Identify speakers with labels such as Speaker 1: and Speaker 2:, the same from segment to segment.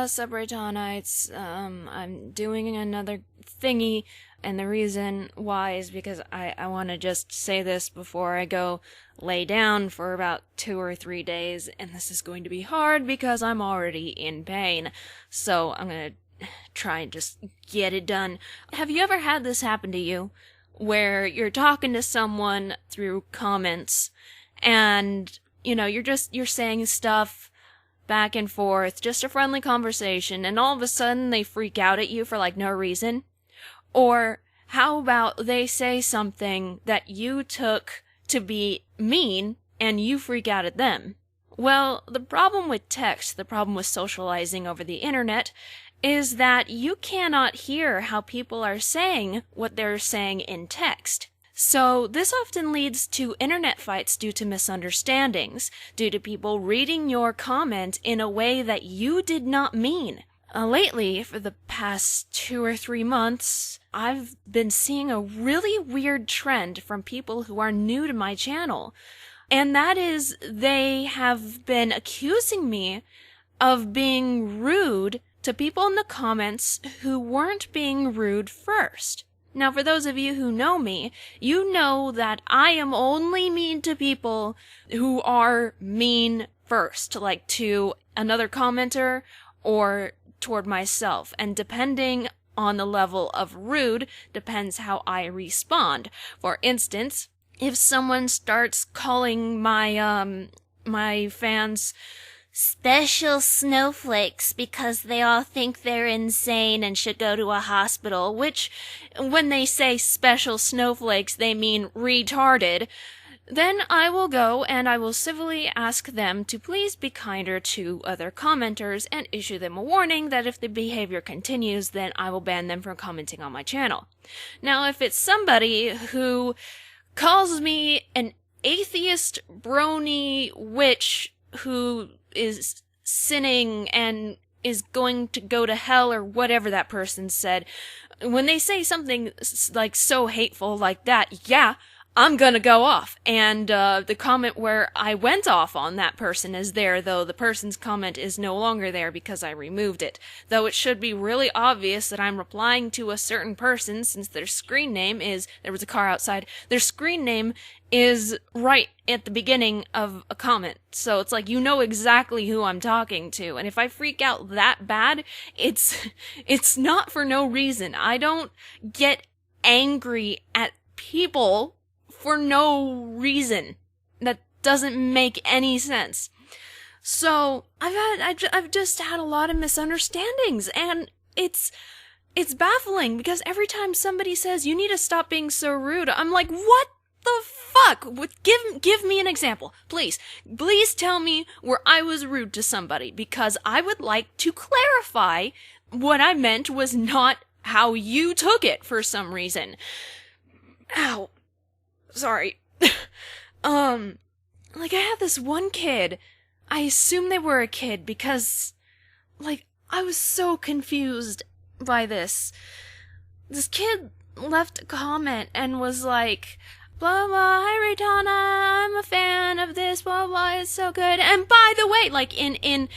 Speaker 1: what's up, Reittannites? I'm doing another thingy, and the reason why is because I want to just say this before I go lay down for about 2 or 3 days, and this is going to be hard because I'm already in pain, so I'm gonna try and just get it done. Have you ever had this happen to you, where you're talking to someone through comments, and, you know, you're saying stuff back and forth, just a friendly conversation, and all of a sudden they freak out at you for, like, no reason? Or how about they say something that you took to be mean, and you freak out at them? Well, the problem with text, the problem with socializing over the internet, is that you cannot hear how people are saying what they're saying in text. So this often leads to internet fights due to misunderstandings, due to people reading your comment in a way that you did not mean. Lately, for the past 2 or 3 months, I've been seeing a really weird trend from people who are new to my channel. And that is, they have been accusing me of being rude to people in the comments who weren't being rude first. Now, for those of you who know me, you know that I am only mean to people who are mean first, like to another commenter or toward myself. And depending on the level of rude, depends how I respond. For instance, if someone starts calling my fans special snowflakes because they all think they're insane and should go to a hospital, which, when they say special snowflakes, they mean retarded, then I will go and I will civilly ask them to please be kinder to other commenters and issue them a warning that if the behavior continues, then I will ban them from commenting on my channel. Now, if it's somebody who calls me an atheist, brony witch who is sinning and is going to go to hell or whatever that person said, when they say something like so hateful like that, yeah, I'm gonna go off. And the comment where I went off on that person is there, though the person's comment is no longer there because I removed it. Though it should be really obvious that I'm replying to a certain person, since their screen name is, there was a car outside, their screen name is right at the beginning of a comment. So it's like, you know exactly who I'm talking to. And if I freak out that bad, it's not for no reason. I don't get angry at people for no reason. That doesn't make any sense. So I've just had a lot of misunderstandings, and it's baffling because every time somebody says you need to stop being so rude, I'm like, what the fuck? Give me an example, please. Please tell me where I was rude to somebody, because I would like to clarify what I meant was not how you took it for some reason. Ow. Sorry. Like, I had this one kid. I assume they were a kid because, like, I was so confused by this. This kid left a comment and was like, blah blah, hi Reitanna, I'm a fan of this, blah blah, it's so good. And by the way, like in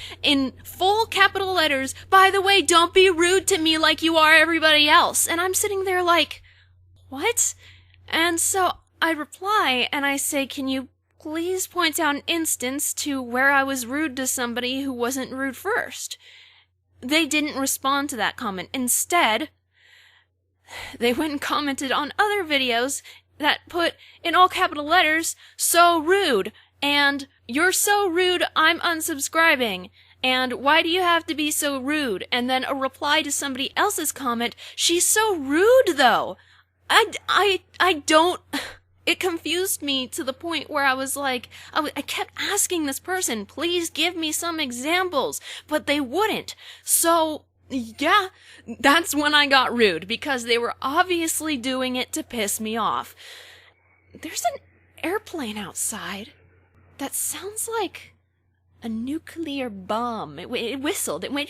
Speaker 1: full capital letters, by the way, don't be rude to me like you are everybody else. And I'm sitting there like, what? And so I reply and I say, can you please point out an instance to where I was rude to somebody who wasn't rude first? They didn't respond to that comment. Instead, they went and commented on other videos that put in all capital letters, so rude, and you're so rude, I'm unsubscribing, and why do you have to be so rude? And then a reply to somebody else's comment, she's so rude though. I don't, it confused me to the point where I was like, I kept asking this person, please give me some examples, but they wouldn't. So, yeah, that's when I got rude, because they were obviously doing it to piss me off. There's an airplane outside that sounds like a nuclear bomb. It whistled. It went...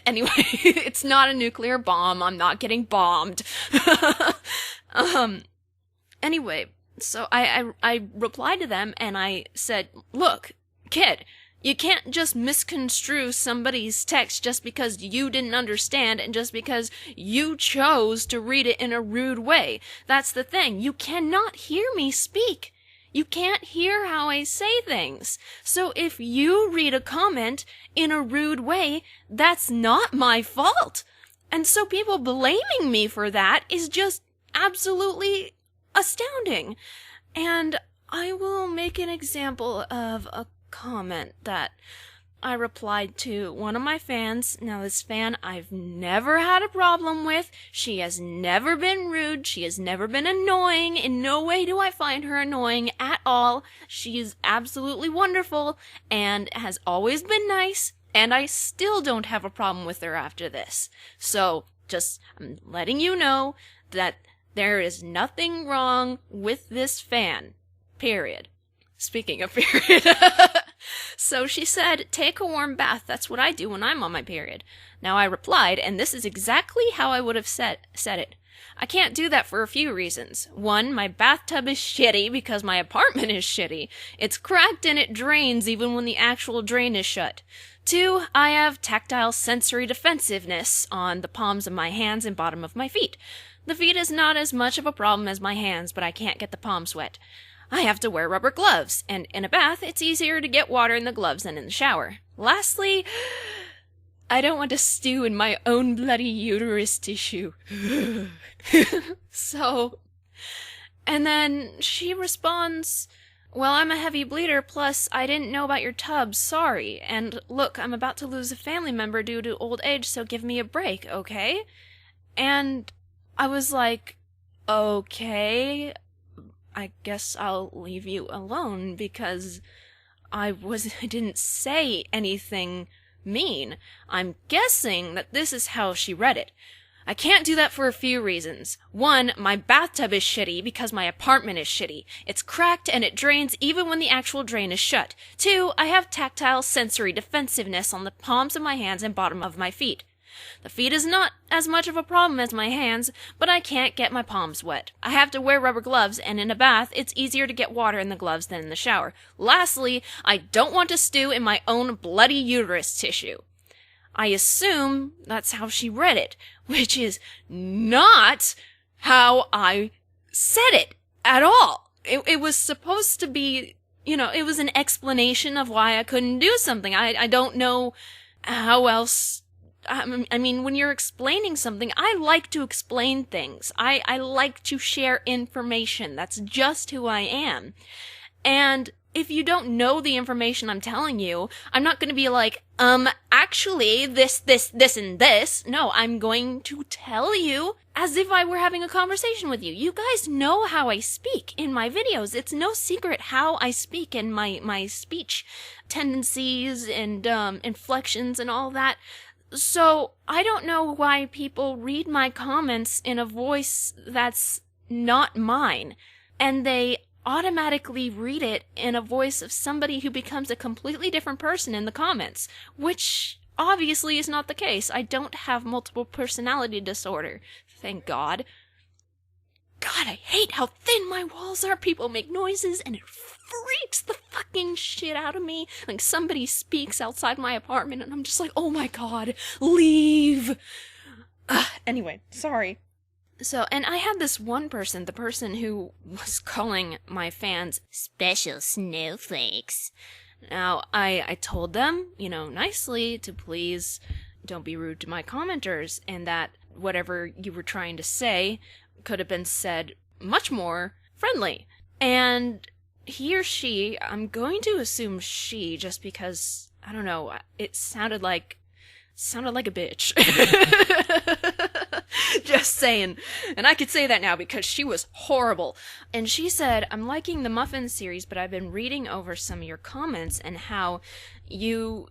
Speaker 1: Anyway, it's not a nuclear bomb. I'm not getting bombed. Anyway, so I replied to them and I said, look, kid, You can't just misconstrue somebody's text just because you didn't understand and just because you chose to read it in a rude way. That's the thing. You cannot hear me speak. You can't hear how I say things. So if you read a comment in a rude way, that's not my fault. And so people blaming me for that is just absolutely astounding. And I will make an example of a comment that I replied to one of my fans. Now, this fan I've never had a problem with. She has never been rude. She has never been annoying. In no way do I find her annoying at all. She is absolutely wonderful and has always been nice, and I still don't have a problem with her after this. So, I'm letting you know that there is nothing wrong with this fan. Period. Speaking of period. So she said, take a warm bath. That's what I do when I'm on my period. Now I replied, and this is exactly how I would have said it. I can't do that for a few reasons. One, my bathtub is shitty because my apartment is shitty. It's cracked and it drains even when the actual drain is shut. Two, I have tactile sensory defensiveness on the palms of my hands and bottom of my feet. The feet is not as much of a problem as my hands, but I can't get the palms wet. I have to wear rubber gloves, and in a bath, it's easier to get water in the gloves than in the shower. Lastly, I don't want to stew in my own bloody uterus tissue. So, and then she responds, well, I'm a heavy bleeder, plus I didn't know about your tub, sorry. And look, I'm about to lose a family member due to old age, so give me a break, okay? And I was like, okay, I guess I'll leave you alone because I didn't say anything mean. I'm guessing that this is how she read it. I can't do that for a few reasons. One, my bathtub is shitty because my apartment is shitty. It's cracked and it drains even when the actual drain is shut. Two, I have tactile sensory defensiveness on the palms of my hands and bottom of my feet. The feet is not as much of a problem as my hands, but I can't get my palms wet. I have to wear rubber gloves, and in a bath, it's easier to get water in the gloves than in the shower. Lastly, I don't want to stew in my own bloody uterus tissue. I assume that's how she read it, which is not how I said it at all. It was supposed to be, it was an explanation of why I couldn't do something. I don't know how else. I mean, when you're explaining something, I like to explain things. I like to share information. That's just who I am. And if you don't know the information I'm telling you, I'm not going to be like, actually, this, and this. No, I'm going to tell you as if I were having a conversation with you. You guys know how I speak in my videos. It's no secret how I speak and my speech tendencies and inflections and all that. So, I don't know why people read my comments in a voice that's not mine, and they automatically read it in a voice of somebody who becomes a completely different person in the comments, which obviously is not the case. I don't have multiple personality disorder, thank God. God, I hate how thin my walls are. People make noises, and it freaks the fucking shit out of me. Like, somebody speaks outside my apartment, and I'm just like, oh my God, leave. Anyway, sorry. So, and I had this one person, the person who was calling my fans special snowflakes. Now, I told them, nicely to please don't be rude to my commenters, and that whatever you were trying to say could have been said much more friendly. And he or she, I'm going to assume she, just because, I don't know, it sounded like a bitch. Just saying. And I could say that now because she was horrible. And she said, I'm liking the Muffin series, but I've been reading over some of your comments and how you're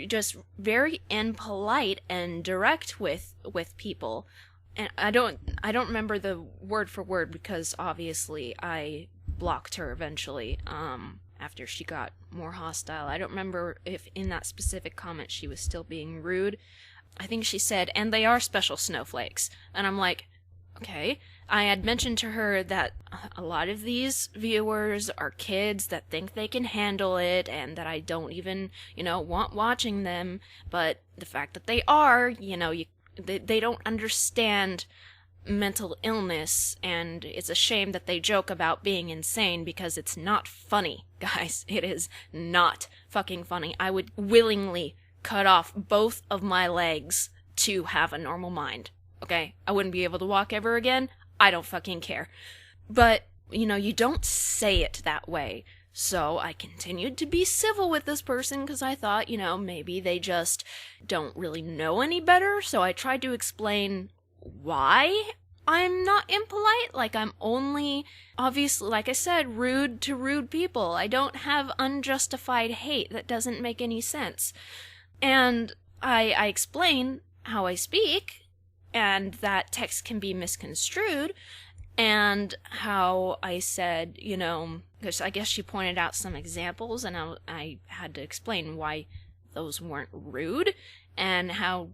Speaker 1: just very impolite and direct with people. And I don't remember the word for word because obviously I blocked her eventually, after she got more hostile. I don't remember if in that specific comment she was still being rude. I think she said, and they are special snowflakes. And I'm like, Okay. I had mentioned to her that a lot of these viewers are kids that think they can handle it and that I don't even, want watching them. But the fact that they are, they don't understand mental illness, and it's a shame that they joke about being insane because it's not funny, guys. It is not fucking funny. I would willingly cut off both of my legs to have a normal mind. Okay? I wouldn't be able to walk ever again. I don't fucking care. But, you don't say it that way. So I continued to be civil with this person because I thought, maybe they just don't really know any better. So I tried to explain why I'm not impolite. Like, I'm only, obviously, like I said, rude to rude people. I don't have unjustified hate. That doesn't make any sense. And I explain how I speak, and that text can be misconstrued, and how I said, because I guess she pointed out some examples, and I had to explain why those weren't rude, and how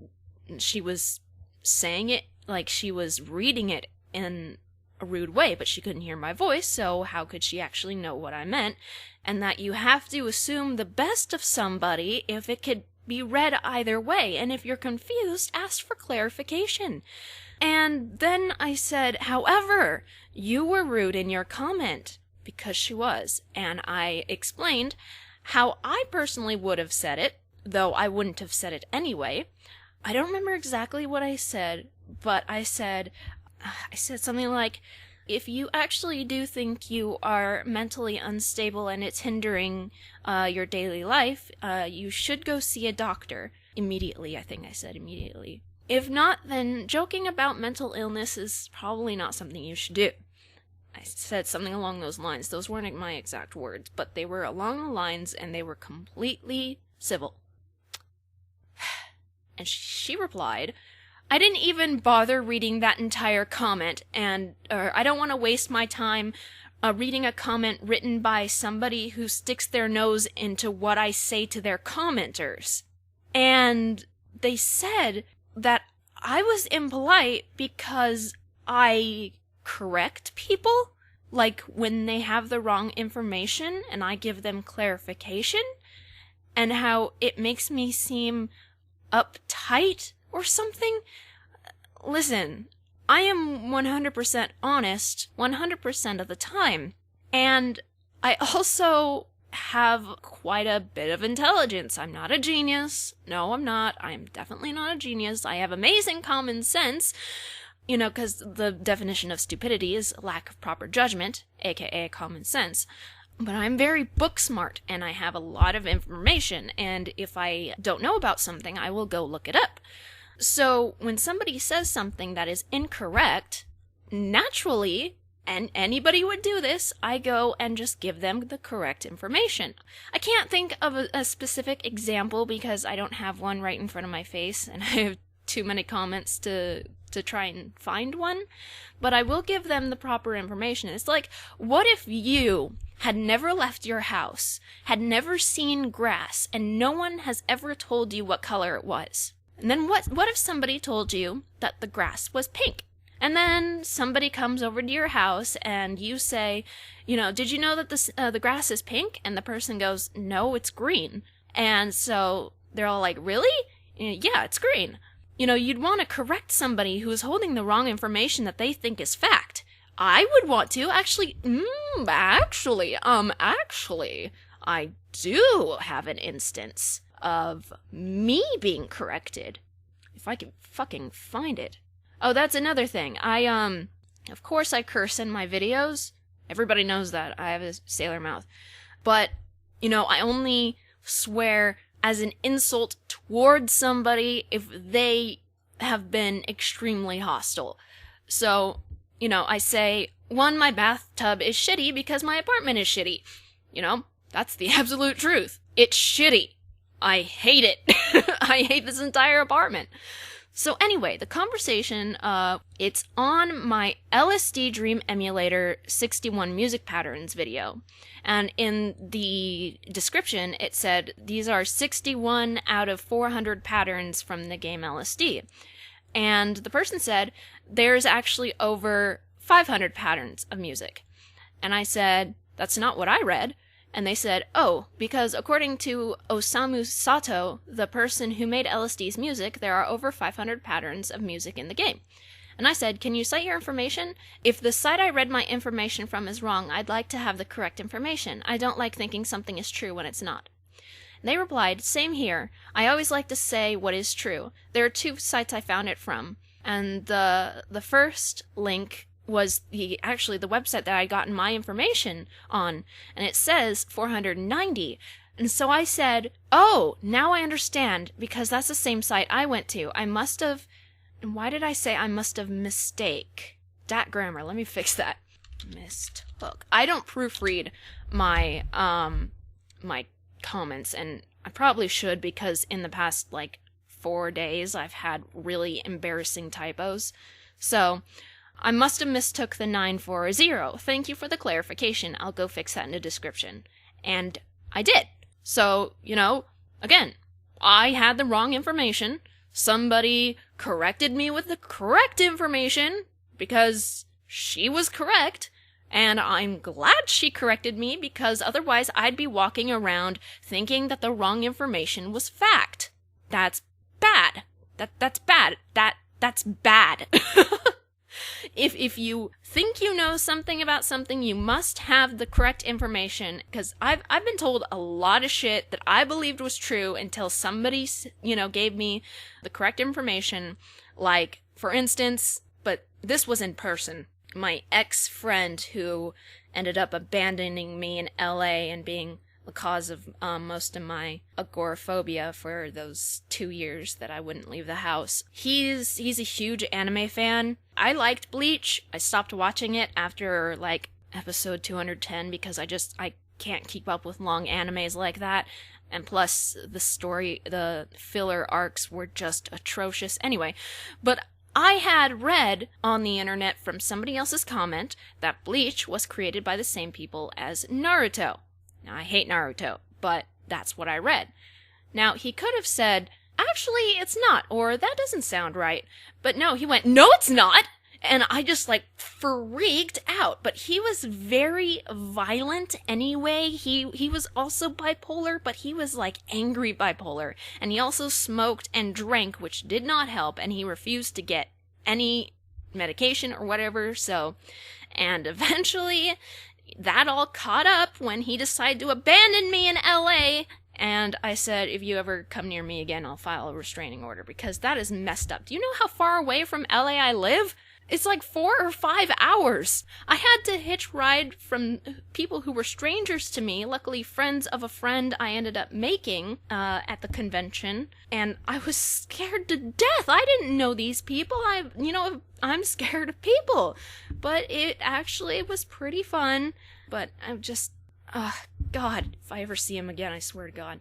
Speaker 1: she was saying it like she was reading it in a rude way, but she couldn't hear my voice, so how could she actually know what I meant? And that you have to assume the best of somebody if it could be read either way, and if you're confused, ask for clarification. And then I said, however, you were rude in your comment, because she was, and I explained how I personally would have said it, though I wouldn't have said it anyway. I don't remember exactly what I said, but I said something like, if you actually do think you are mentally unstable and it's hindering your daily life, you should go see a doctor immediately. I think I said immediately. If not, then joking about mental illness is probably not something you should do. I said something along those lines. Those weren't my exact words, but they were along the lines, and they were completely civil. And she replied, I didn't even bother reading that entire comment, and I don't want to waste my time reading a comment written by somebody who sticks their nose into what I say to their commenters. And they said that I was impolite because I correct people, like when they have the wrong information and I give them clarification, and how it makes me seem uptight or something. Listen, I am 100% honest 100% of the time, and I also have quite a bit of intelligence. I'm not a genius. No, I'm not. I'm definitely not a genius. I have amazing common sense, because the definition of stupidity is lack of proper judgment, aka common sense. But I'm very book smart, and I have a lot of information, and if I don't know about something, I will go look it up. So when somebody says something that is incorrect, naturally, and anybody would do this, I go and just give them the correct information. I can't think of a specific example because I don't have one right in front of my face, and I have too many comments to try and find one, but I will give them the proper information. It's like, what if you had never left your house, had never seen grass, and no one has ever told you what color it was? And then what if somebody told you that the grass was pink? And then somebody comes over to your house and you say, did you know that the grass is pink? And the person goes, no, it's green. And so they're all like, really? Yeah, it's green. You'd want to correct somebody who is holding the wrong information that they think is fact. I would want to actually, I do have an instance of me being corrected. If I can fucking find it. Oh, that's another thing. Of course I curse in my videos. Everybody knows that. I have a sailor mouth. But, I only swear as an insult towards somebody if they have been extremely hostile. So, I say, 1, my bathtub is shitty because my apartment is shitty. That's the absolute truth. It's shitty. I hate it. I hate this entire apartment. So anyway, the conversation, it's on my LSD Dream Emulator 61 music patterns video. And in the description, it said, these are 61 out of 400 patterns from the game LSD. And the person said, there's actually over 500 patterns of music. And I said, that's not what I read. And they said, oh, because according to Osamu Sato, the person who made LSD's music, there are over 500 patterns of music in the game. And I said, can you cite your information? If the site I read my information from is wrong, I'd like to have the correct information. I don't like thinking something is true when it's not. And they replied, same here. I always like to say what is true. There are 2 sites I found it from. And the first link was the website that I'd gotten my information on, and it says 490. And so I said, oh, now I understand, because that's the same site I went to. Why did I say I must have mistake? Dat grammar, let me fix that. Mistook. I don't proofread my, my comments, and I probably should, because in the past, 4 days, I've had really embarrassing typos. So, I must have mistook the 9 for a 0. Thank you for the clarification. I'll go fix that in the description. And I did. So, again, I had the wrong information. Somebody corrected me with the correct information because she was correct. And I'm glad she corrected me, because otherwise I'd be walking around thinking that the wrong information was fact. That's bad. That's bad. That's bad. If you think you know something about something, you must have the correct information, because I've been told a lot of shit that I believed was true until somebody, gave me the correct information. Like, for instance, but this was in person, my ex-friend who ended up abandoning me in LA and being the cause of most of my agoraphobia for those 2 years that I wouldn't leave the house. He's a huge anime fan. I liked Bleach. I stopped watching it after episode 210 because I can't keep up with long animes like that. And plus the filler arcs were just atrocious. Anyway, but I had read on the internet from somebody else's comment that Bleach was created by the same people as Naruto. Now, I hate Naruto, but that's what I read. Now, he could have said, actually, it's not, or that doesn't sound right. But no, he went, no, it's not! And I just, freaked out. But he was very violent anyway. He was also bipolar, but he was, angry bipolar. And he also smoked and drank, which did not help, and he refused to get any medication or whatever, so... And eventually... that all caught up when he decided to abandon me in LA, and I said, if you ever come near me again, I'll file a restraining order, because that is messed up. Do you know how far away from LA I live? It's 4 or 5 hours. I had to hitch ride from people who were strangers to me, luckily friends of a friend I ended up making at the convention, and I was scared to death. I didn't know these people. I'm scared of people. But it actually was pretty fun. But I'm just, God, if I ever see him again, I swear to God.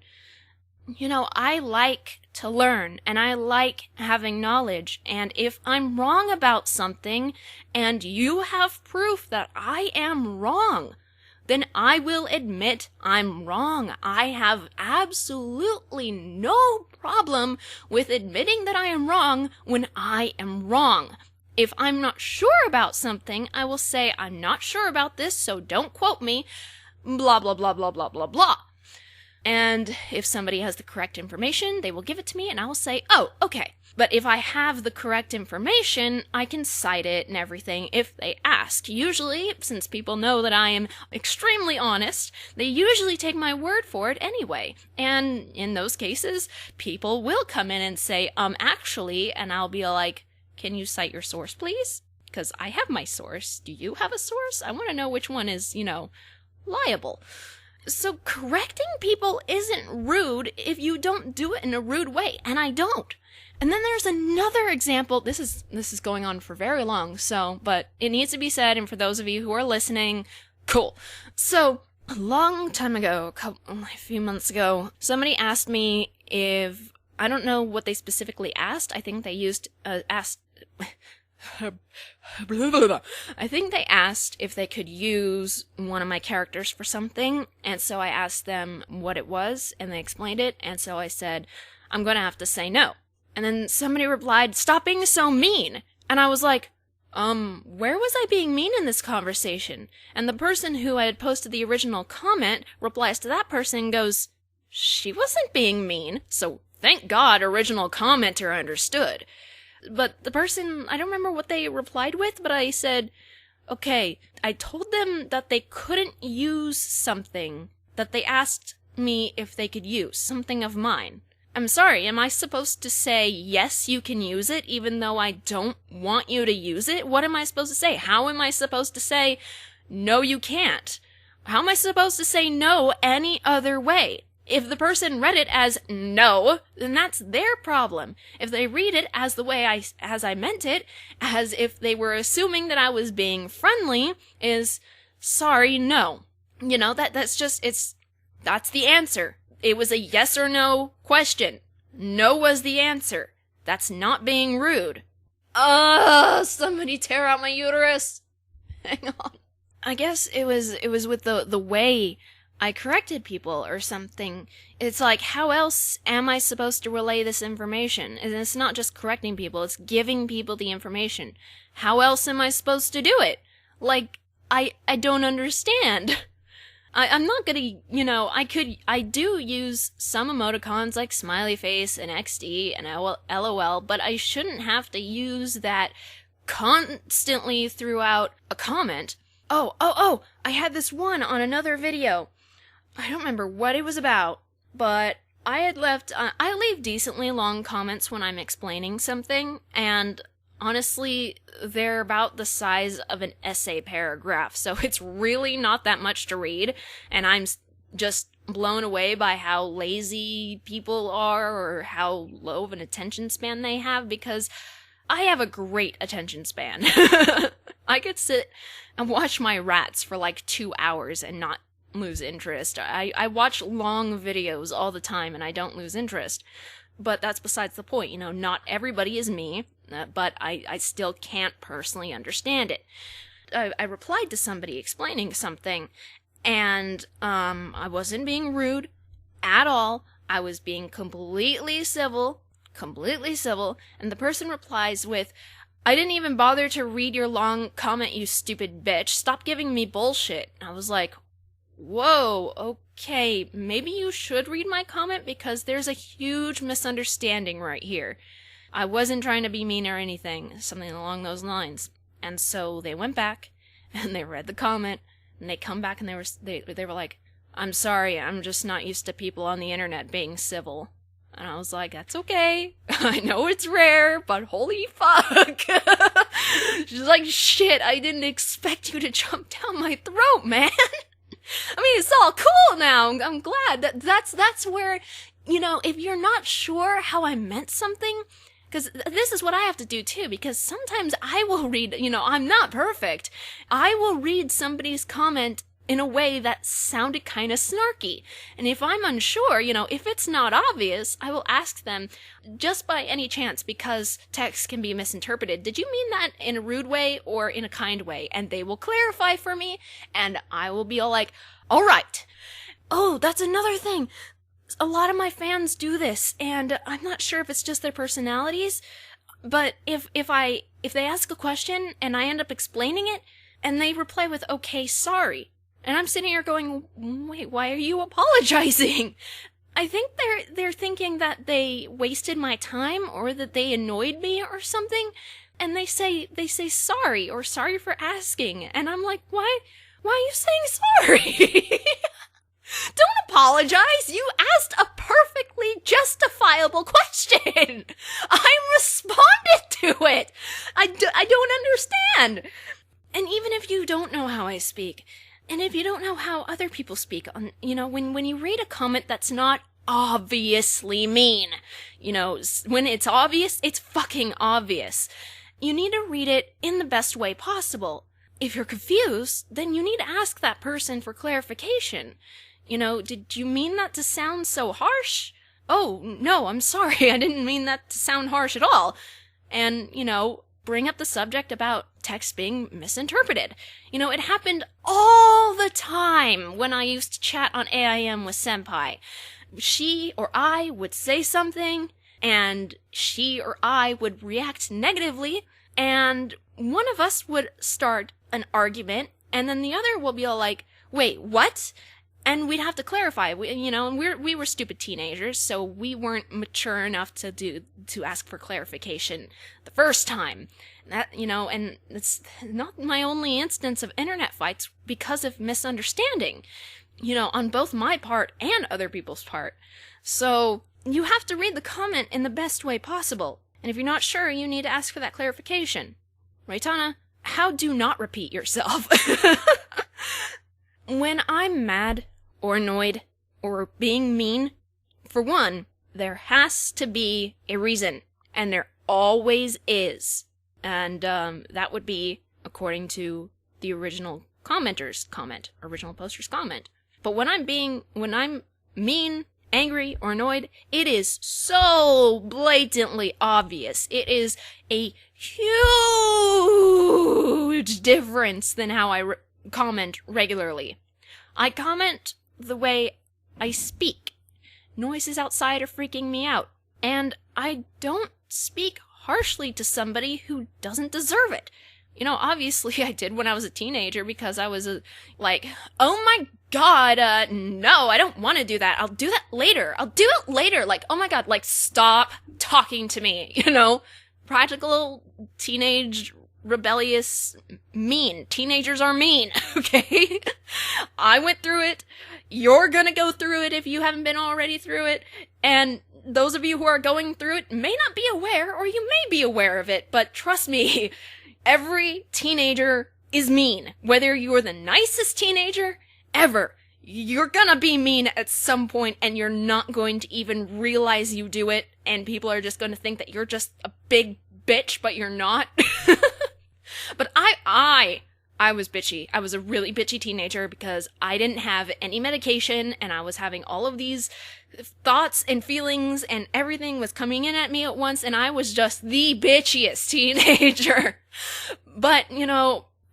Speaker 1: I like to learn, and I like having knowledge, and if I'm wrong about something, and you have proof that I am wrong, then I will admit I'm wrong. I have absolutely no problem with admitting that I am wrong when I am wrong. If I'm not sure about something, I will say, I'm not sure about this, so don't quote me, blah, blah, blah, blah, blah, blah, blah. And if somebody has the correct information, they will give it to me, and I will say, oh, okay. But if I have the correct information, I can cite it and everything if they ask. Usually, since people know that I am extremely honest, they usually take my word for it anyway. And in those cases, people will come in and say, actually, and I'll be like, can you cite your source, please? Because I have my source. Do you have a source? I want to know which one is, liable. So correcting people isn't rude if you don't do it in a rude way, and I don't. And then there's another example. This is going on for very long, but it needs to be said, and for those of you who are listening, cool. So, a long time ago, a few months ago, somebody asked me if, I don't know what they specifically asked. I think they I think they asked if they could use one of my characters for something, and so I asked them what it was, and they explained it, and so I said, I'm gonna have to say no. And then somebody replied, "Stop being so mean." And I was like, where was I being mean in this conversation? And the person who I had posted the original comment replies to that person and goes, "She wasn't being mean, so thank God original commenter understood." But the person, I don't remember what they replied with, but I said, okay, I told them that they couldn't use something that they asked me if they could use, something of mine. I'm sorry, am I supposed to say, yes, you can use it, even though I don't want you to use it? What am I supposed to say? How am I supposed to say, no, you can't? How am I supposed to say no any other way? If the person read it as no, then that's their problem. If they read it as the way as I meant it, as if they were assuming that I was being friendly, is sorry, no. You know, that's the answer. It was a yes or no question. No was the answer. That's not being rude. Somebody tear out my uterus. Hang on. I guess it was with the way I corrected people or something. It's like, how else am I supposed to relay this information? And it's not just correcting people, it's giving people the information. How else am I supposed to do it? Like, I don't understand. I'm not gonna, I do use some emoticons like smiley face and XD and LOL, but I shouldn't have to use that constantly throughout a comment. Oh, I had this one on another video. I don't remember what it was about, but I had left, I leave decently long comments when I'm explaining something, and honestly, they're about the size of an essay paragraph, so it's really not that much to read, and I'm just blown away by how lazy people are, or how low of an attention span they have, because I have a great attention span. I could sit and watch my rats for like 2 hours and not lose interest. I watch long videos all the time and I don't lose interest. But that's besides the point, not everybody is me, but I still can't personally understand it. I replied to somebody explaining something, and I wasn't being rude at all. I was being completely civil, and the person replies with, "I didn't even bother to read your long comment, you stupid bitch. Stop giving me bullshit." I was like, whoa, okay, maybe you should read my comment because there's a huge misunderstanding right here. I wasn't trying to be mean or anything, something along those lines. And so they went back and they read the comment and they come back and they were like, "I'm sorry, I'm just not used to people on the internet being civil." And I was like, that's okay. I know it's rare, but holy fuck. She's like, shit, I didn't expect you to jump down my throat, man. I mean, it's all cool now. I'm glad. That's where, if you're not sure how I meant something, because this is what I have to do too, because sometimes I will read, I'm not perfect. I will read somebody's comment in a way that sounded kind of snarky. And if I'm unsure, if it's not obvious, I will ask them, just by any chance, because text can be misinterpreted, did you mean that in a rude way or in a kind way? And they will clarify for me, and I will be all like, all right. Oh, that's another thing. A lot of my fans do this, and I'm not sure if it's just their personalities, but if they ask a question and I end up explaining it, and they reply with, "Okay, sorry," and I'm sitting here going, wait, why are you apologizing? I think they're thinking that they wasted my time or that they annoyed me or something, and they say sorry or sorry for asking, and I'm like, why are you saying sorry? Don't apologize. You asked a perfectly justifiable question. I responded to it. I don't understand. And even if you don't know how I speak, and if you don't know how other people speak, when you read a comment that's not obviously mean, when it's obvious, it's fucking obvious. You need to read it in the best way possible. If you're confused, then you need to ask that person for clarification. Did you mean that to sound so harsh? Oh, no, I'm sorry, I didn't mean that to sound harsh at all. And, bring up the subject about text being misinterpreted. It happened all the time when I used to chat on AIM with Senpai. She or I would say something, and she or I would react negatively, and one of us would start an argument, and then the other will be all like, wait, what? And we'd have to clarify, and we were stupid teenagers, so we weren't mature enough to ask for clarification the first time. And it's not my only instance of internet fights because of misunderstanding, on both my part and other people's part. So you have to read the comment in the best way possible. And if you're not sure, you need to ask for that clarification. Reitanna, how do not repeat yourself? When I'm mad or annoyed or being mean, for one, there has to be a reason. And there always is. And that would be according to the original commenter's comment, original poster's comment. But when I'm mean, angry, or annoyed, it is so blatantly obvious. It is a huge difference than how I comment regularly. I comment the way I speak. Noises outside are freaking me out. And I don't speak harshly to somebody who doesn't deserve it. Obviously I did when I was a teenager because I was like, oh my god, no, I don't want to do that. I'll do that later. Like, oh my god, like, stop talking to me, Practical, teenage, rebellious, mean. Teenagers are mean, okay? I went through it. You're gonna go through it if you haven't been already through it. And those of you who are going through it may not be aware, or you may be aware of it, but trust me, every teenager is mean. Whether you're the nicest teenager ever, you're gonna be mean at some point, and you're not going to even realize you do it, and people are just gonna think that you're just a big bitch, but you're not. But I was bitchy. I was a really bitchy teenager because I didn't have any medication, and I was having all of these thoughts and feelings, and everything was coming in at me at once, and I was just the bitchiest teenager. But,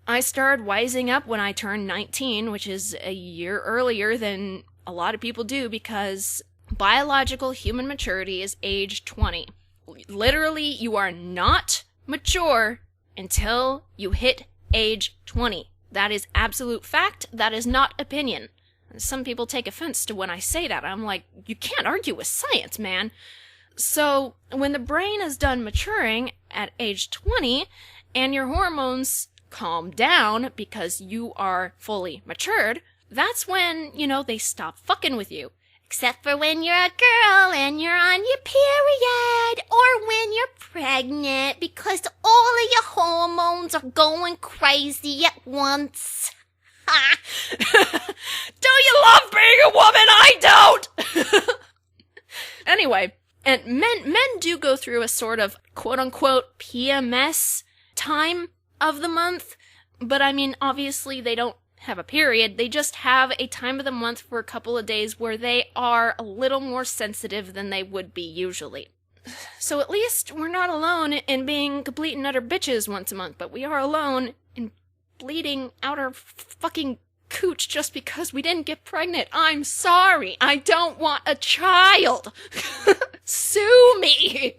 Speaker 1: I started wising up when I turned 19, which is a year earlier than a lot of people do, because biological human maturity is age 20. Literally, you are not mature until you hit age 20. That is absolute fact. That is not opinion. Some people take offense to when I say that. I'm like, you can't argue with science, man. So, when the brain is done maturing at age 20, and your hormones calm down because you are fully matured, that's when, they stop fucking with you. Except for when you're a girl and you're on your period, or when you're pregnant, because all of your hormones are going crazy at once. Do you love being a woman? I don't! Anyway, and men do go through a sort of quote-unquote PMS time of the month, but obviously they don't have a period. They just have a time of the month for a couple of days where they are a little more sensitive than they would be usually. So at least we're not alone in being complete and utter bitches once a month, but we are alone in bleeding out our fucking cooch just because we didn't get pregnant. I'm sorry. I don't want a child. Sue me.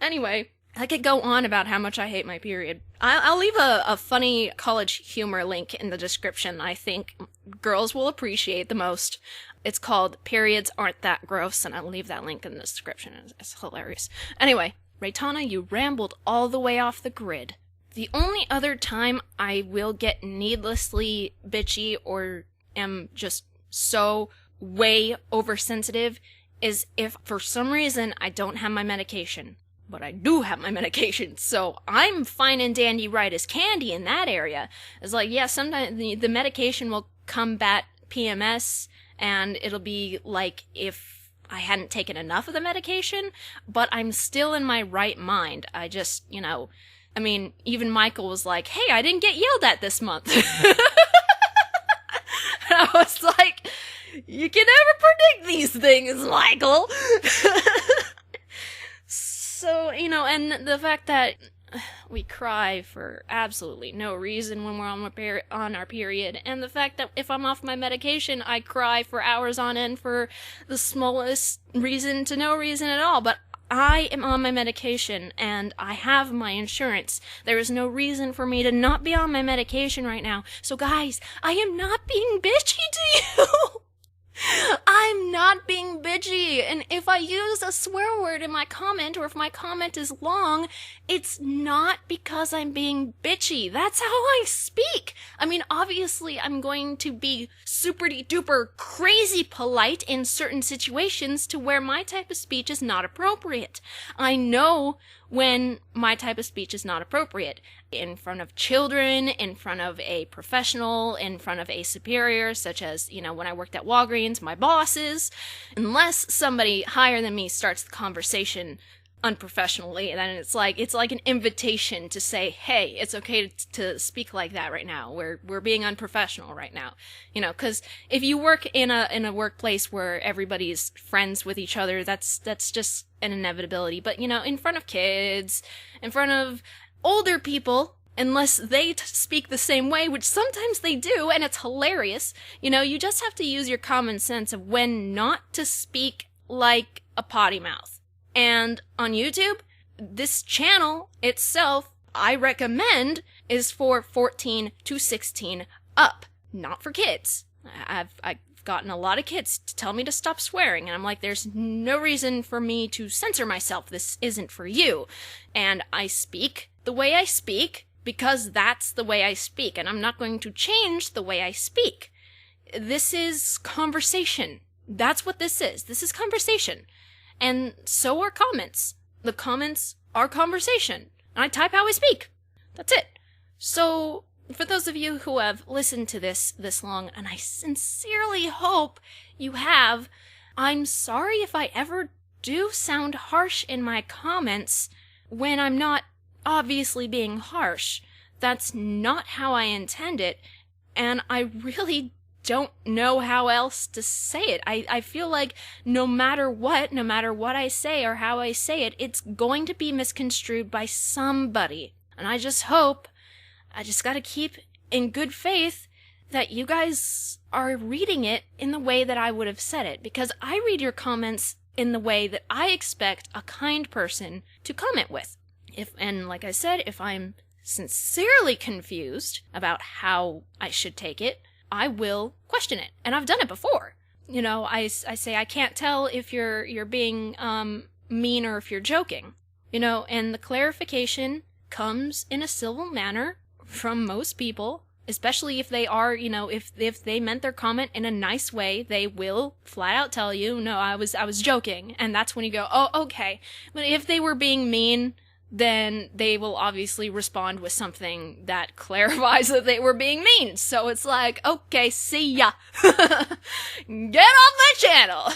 Speaker 1: Anyway, I could go on about how much I hate my period. I'll leave a funny college humor link in the description I think girls will appreciate the most. It's called Periods Aren't That Gross, and I'll leave that link in the description. It's hilarious. Anyway, Reitanna, you rambled all the way off the grid. The only other time I will get needlessly bitchy or am just so way oversensitive is if for some reason I don't have my medication. But I do have my medication, so I'm fine and dandy right as candy in that area. It's like, yeah, sometimes the medication will combat PMS, and it'll be like if I hadn't taken enough of the medication, but I'm still in my right mind. I just, even Michael was like, hey, I didn't get yelled at this month. And I was like, you can never predict these things, Michael. So, and the fact that we cry for absolutely no reason when we're on our period, and the fact that if I'm off my medication, I cry for hours on end for the smallest reason to no reason at all, but I am on my medication and I have my insurance. There is no reason for me to not be on my medication right now. So guys, I am not being bitchy to you. I'm not being bitchy, and if I use a swear word in my comment, or if my comment is long, it's not because I'm being bitchy. That's how I speak. I mean, obviously, I'm going to be super duper crazy polite in certain situations to where my type of speech is not appropriate. I know when my type of speech is not appropriate. In front of children, in front of a professional, in front of a superior, such as, when I worked at Walgreens, my bosses. Unless somebody higher than me starts the conversation unprofessionally, then it's like an invitation to say, hey, it's okay to speak like that right now. We're being unprofessional right now. Because if you work in a workplace where everybody's friends with each other, that's just an inevitability. But, in front of kids, in front of older people, unless they speak the same way, which sometimes they do, and it's hilarious, you just have to use your common sense of when not to speak like a potty mouth. And on YouTube, this channel itself, I recommend, is for 14 to 16 up, not for kids. I've gotten a lot of kids to tell me to stop swearing, and I'm like, there's no reason for me to censor myself. This isn't for you. And I speak the way I speak because that's the way I speak, and I'm not going to change the way I speak. This is conversation. That's what this is. This is conversation. And so are comments. The comments are conversation. And I type how I speak. That's it. So, for those of you who have listened to this long, and I sincerely hope you have, I'm sorry if I ever do sound harsh in my comments when I'm not obviously being harsh. That's not how I intend it, and I really don't know how else to say it. I feel like no matter what I say or how I say it, it's going to be misconstrued by somebody. And I just gotta keep in good faith that you guys are reading it in the way that I would have said it, because I read your comments in the way that I expect a kind person to comment with. And like I said, if I'm sincerely confused about how I should take it, I will question it. And I've done it before. I say I can't tell if you're being mean or if you're joking. And the clarification comes in a civil manner from most people, especially if they are, if they meant their comment in a nice way, they will flat out tell you, no, I was joking. And that's when you go, oh, okay. But if they were being mean, then they will obviously respond with something that clarifies that they were being mean. So it's like, okay, see ya. Get off my channel.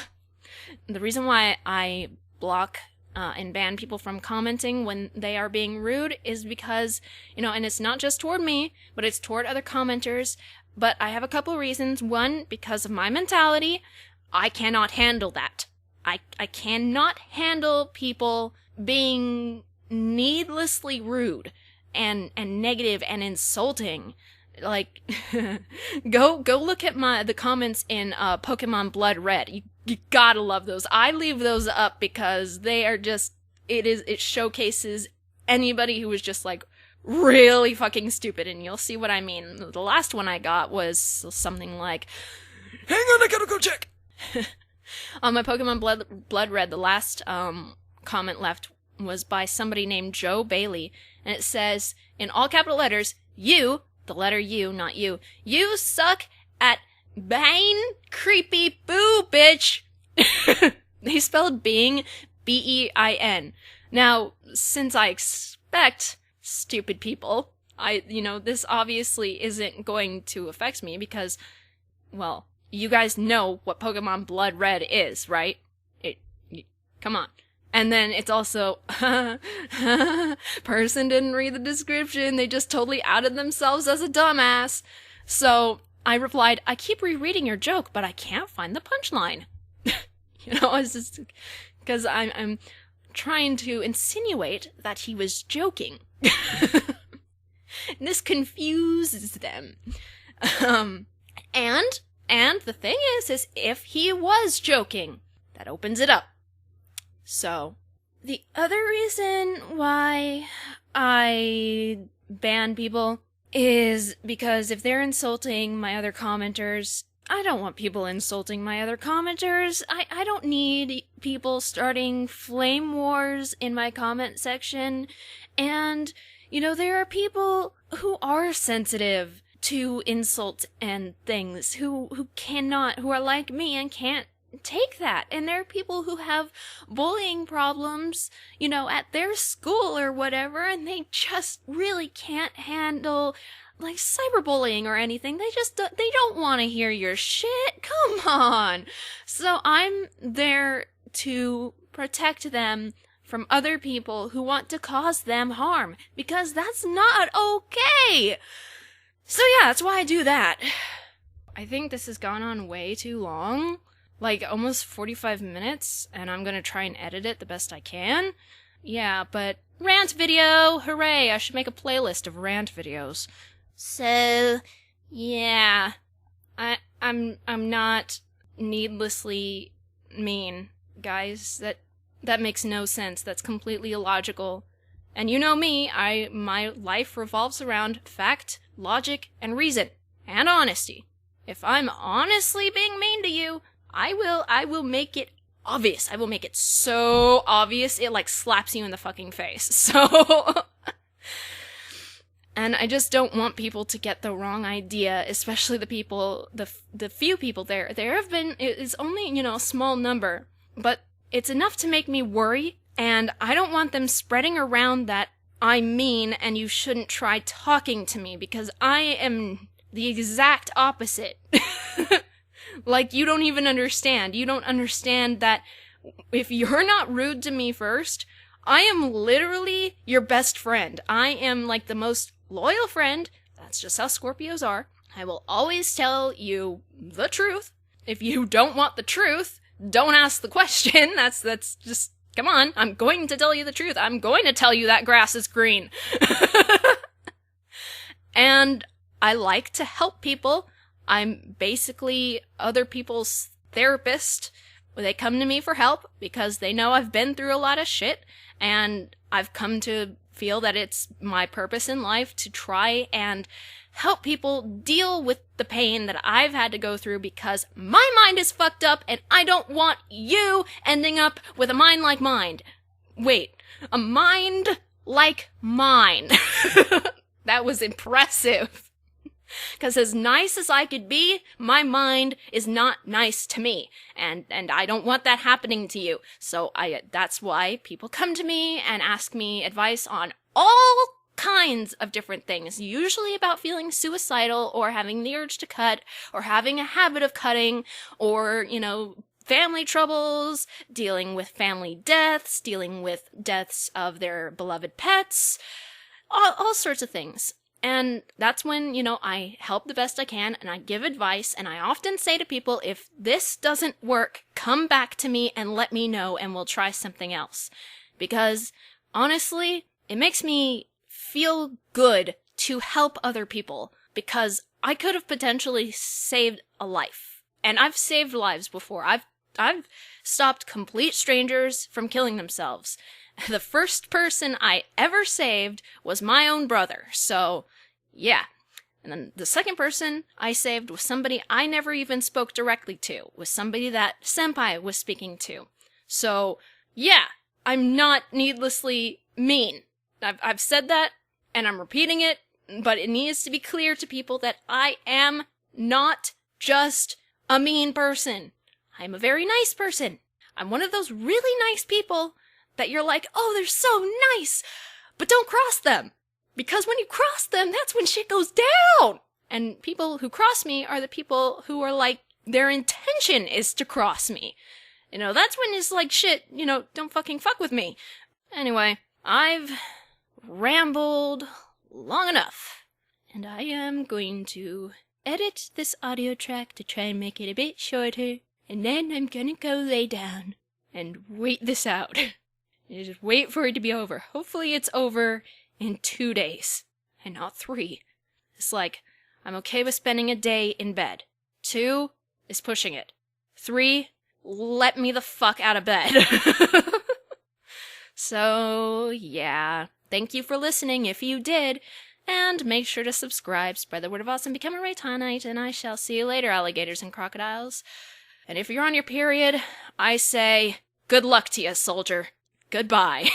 Speaker 1: The reason why I block and ban people from commenting when they are being rude is because, and it's not just toward me, but it's toward other commenters. But I have a couple reasons. One, because of my mentality, I cannot handle that. I cannot handle people being needlessly rude and negative and insulting. Like, go look at the comments in Pokemon Blood Red. You gotta love those. I leave those up because they are just, it showcases anybody who is just like really fucking stupid, and you'll see what I mean. The last one I got was something like, hang on, I gotta go check. On my Pokemon Blood Red, the last comment left was by somebody named Joe Bailey, and it says, in all capital letters, you, the letter U, not you, you suck at being creepy boo, bitch. They spelled being B-E-I-N. Now, since I expect stupid people, this obviously isn't going to affect me because, well, you guys know what Pokemon Blood Red is, right? Come on. And then it's also, person didn't read the description, they just totally outed themselves as a dumbass. So I replied, I keep rereading your joke, but I can't find the punchline. It's just, because I'm trying to insinuate that he was joking. This confuses them. And the thing is if he was joking, that opens it up. So, the other reason why I ban people is because if they're insulting my other commenters, I don't want people insulting my other commenters. I don't need people starting flame wars in my comment section. And, there are people who are sensitive to insults and things, who are like me and can't take that. And there are people who have bullying problems, at their school or whatever, and they just really can't handle like cyberbullying or anything. They don't want to hear your shit. Come on. So I'm there to protect them from other people who want to cause them harm, because that's not okay. So yeah, that's why I do that. I think this has gone on way too long, like almost 45 minutes, and I'm gonna try and edit it the best I can. Yeah, but rant video, hooray, I should make a playlist of rant videos. So, yeah, I'm not needlessly mean, guys. That makes no sense. That's completely illogical. And you know me, my life revolves around fact, logic, and reason, and honesty. If I'm honestly being mean to you, I will make it obvious. I will make it so obvious it like slaps you in the fucking face. So, and I just don't want people to get the wrong idea, especially the people, the few people there. There have been, it's only, a small number, but it's enough to make me worry, and I don't want them spreading around that I'm mean and you shouldn't try talking to me, because I am the exact opposite. Like, you don't even understand. You don't understand that if you're not rude to me first, I am literally your best friend. I am like the most loyal friend. That's just how Scorpios are. I will always tell you the truth. If you don't want the truth, don't ask the question. That's just, come on. I'm going to tell you the truth. I'm going to tell you that grass is green. And I like to help people. I'm basically other people's therapist. They come to me for help because they know I've been through a lot of shit, and I've come to feel that it's my purpose in life to try and help people deal with the pain that I've had to go through, because my mind is fucked up and I don't want you ending up with a mind like mine. Wait, a mind like mine. That was impressive. Because as nice as I could be, my mind is not nice to me. And I don't want that happening to you. So that's why people come to me and ask me advice on all kinds of different things. Usually about feeling suicidal, or having the urge to cut, or having a habit of cutting, or, family troubles, dealing with family deaths, dealing with deaths of their beloved pets, all sorts of things. And that's when, I help the best I can, and I give advice, and I often say to people, if this doesn't work, come back to me and let me know, and we'll try something else. Because, honestly, it makes me feel good to help other people, because I could have potentially saved a life. And I've saved lives before. I've stopped complete strangers from killing themselves. The first person I ever saved was my own brother, so, yeah. And then the second person I saved was somebody I never even spoke directly to, was somebody that Senpai was speaking to. So, yeah, I'm not needlessly mean. I've said that, and I'm repeating it, but it needs to be clear to people that I am not just a mean person. I'm a very nice person. I'm one of those really nice people that you're like, oh, they're so nice, but don't cross them. Because when you cross them, that's when shit goes down. And people who cross me are the people who are like, their intention is to cross me. That's when it's like, shit, don't fucking fuck with me. Anyway, I've rambled long enough, and I am going to edit this audio track to try and make it a bit shorter, and then I'm gonna go lay down and wait this out. Just wait for it to be over. Hopefully it's over in 2 days, and not 3. It's like, I'm okay with spending a day in bed. 2 is pushing it. 3, let me the fuck out of bed. So, yeah. Thank you for listening if you did. And make sure to subscribe, spread the word of us, and become a Reitannite. And I shall see you later, alligators and crocodiles. And if you're on your period, I say, good luck to you, soldier. Goodbye.